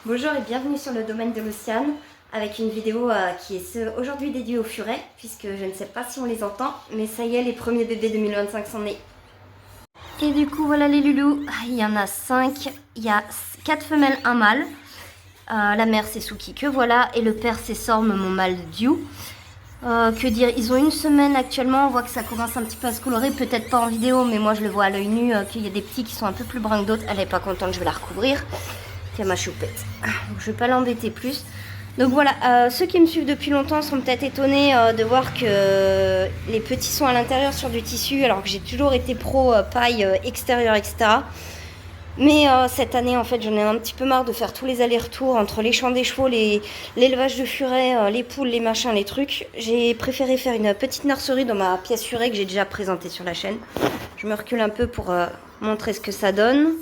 Bonjour et bienvenue sur le domaine de Luciane avec une vidéo qui est aujourd'hui dédiée aux furets puisque je ne sais pas si on les entend mais ça y est, les premiers bébés 2025 sont nés. Et du coup voilà les loulous, il y en a 5, il y a 4 femelles, un mâle. La mère c'est Suki que voilà et le père c'est Sorm, mon mâle Diu. Que dire, ils ont une semaine actuellement, on voit que ça commence un petit peu à se colorer, peut-être pas en vidéo mais moi je le vois à l'œil nu qu'il y a des petits qui sont un peu plus bruns que d'autres. Elle est pas contente, je vais la recouvrir. Tiens ma choupette, je vais pas l'embêter plus. Donc voilà, ceux qui me suivent depuis longtemps sont peut-être étonnés de voir que les petits sont à l'intérieur sur du tissu alors que j'ai toujours été pro paille extérieure, etc. Mais cette année, en fait, j'en ai un petit peu marre de faire tous les allers-retours entre les champs des chevaux, l'élevage de furets, les poules, les machins, les trucs. J'ai préféré faire une petite nurserie dans ma pièce furet que j'ai déjà présentée sur la chaîne. Je me recule un peu pour montrer ce que ça donne.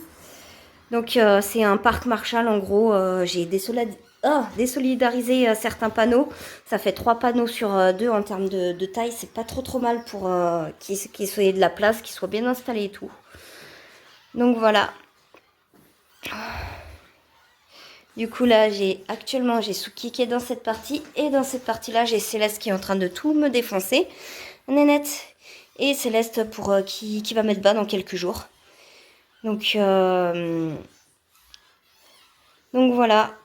Donc c'est un parc Marshall en gros. J'ai désolidarisé certains panneaux. Ça fait 3 panneaux sur 2 en termes de taille. C'est pas trop mal pour qu'il soit de la place, qu'il soit bien installé et tout. Donc voilà. Du coup là actuellement j'ai Suki qui est dans cette partie et dans cette partie là j'ai Céleste qui est en train de tout me défoncer. Nénette. Et Céleste pour qui va mettre bas dans quelques jours. Donc voilà.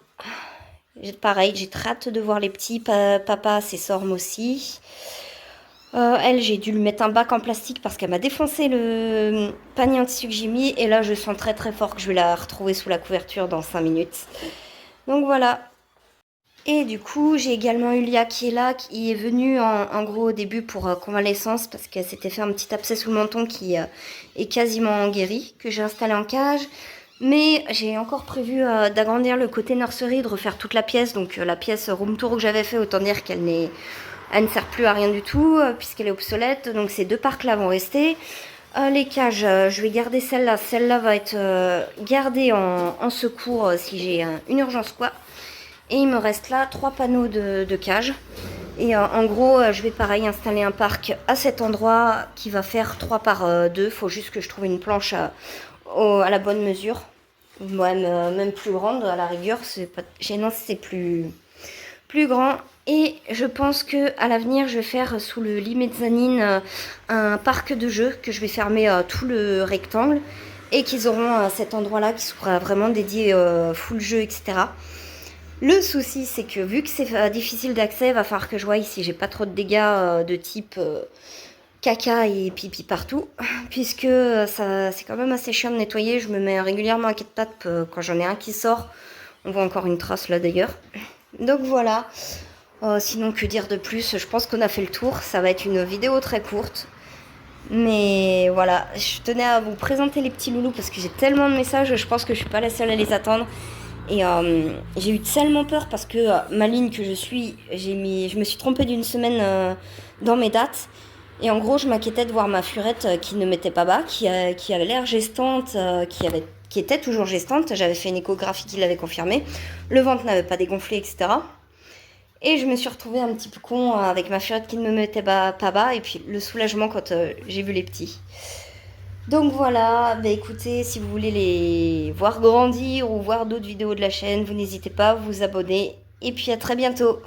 Pareil, j'ai très hâte de voir les petits. Papa c'est Sorm aussi. Elle, j'ai dû lui mettre un bac en plastique parce qu'elle m'a défoncé le panier en tissu que j'ai mis. Et là, je sens très fort que je vais la retrouver sous la couverture dans 5 minutes. Donc voilà. Et du coup, j'ai également Yulia qui est là, qui est venue en gros au début pour convalescence parce qu'elle s'était fait un petit abcès sous le menton qui est quasiment guéri, que j'ai installé en cage. Mais j'ai encore prévu d'agrandir le côté nursery, de refaire toute la pièce. Donc la pièce room tour que j'avais fait, autant dire qu'elle ne sert plus à rien du tout puisqu'elle est obsolète. Donc ces 2 parcs là vont rester. Les cages, je vais garder celle-là. Celle-là va être gardée en secours si j'ai une urgence quoi. Et il me reste là 3 panneaux de cage. Et en gros, je vais pareil installer un parc à cet endroit qui va faire 3 par 2. Faut juste que je trouve une planche à la bonne mesure. Même plus grande à la rigueur. C'est pas gênant si c'est plus grand. Et je pense que à l'avenir, je vais faire sous le lit mezzanine un parc de jeux que je vais fermer tout le rectangle. Et qu'ils auront cet endroit-là qui sera vraiment dédié full jeu, etc. Le souci, c'est que vu que c'est difficile d'accès, il va falloir que je voie si j'ai pas trop de dégâts de type caca et pipi partout. Puisque c'est quand même assez chiant de nettoyer. Je me mets régulièrement à 4 pattes quand j'en ai un qui sort. On voit encore une trace là d'ailleurs. Donc voilà. Sinon, que dire de plus? Je pense qu'on a fait le tour. Ça va être une vidéo très courte. Mais voilà, je tenais à vous présenter les petits loulous parce que j'ai tellement de messages. Je pense que je suis pas la seule à les attendre. Et j'ai eu tellement peur parce que maligne que je suis, je me suis trompée d'une semaine dans mes dates. Et en gros, je m'inquiétais de voir ma furette qui ne mettait pas bas, qui avait l'air gestante, qui était toujours gestante. J'avais fait une échographie qui l'avait confirmé. Le ventre n'avait pas dégonflé, etc. Et je me suis retrouvée un petit peu con avec ma furette qui ne me mettait pas bas. Et puis le soulagement quand j'ai vu les petits. Donc voilà, bah écoutez, si vous voulez les voir grandir ou voir d'autres vidéos de la chaîne, vous n'hésitez pas à vous abonner. Et puis à très bientôt.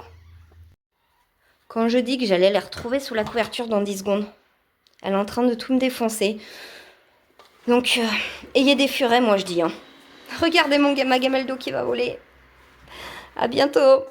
Quand je dis que j'allais les retrouver sous la couverture dans 10 secondes, elle est en train de tout me défoncer. Donc, ayez des furets, moi je dis. Hein. Regardez ma gamelle d'eau qui va voler. À bientôt.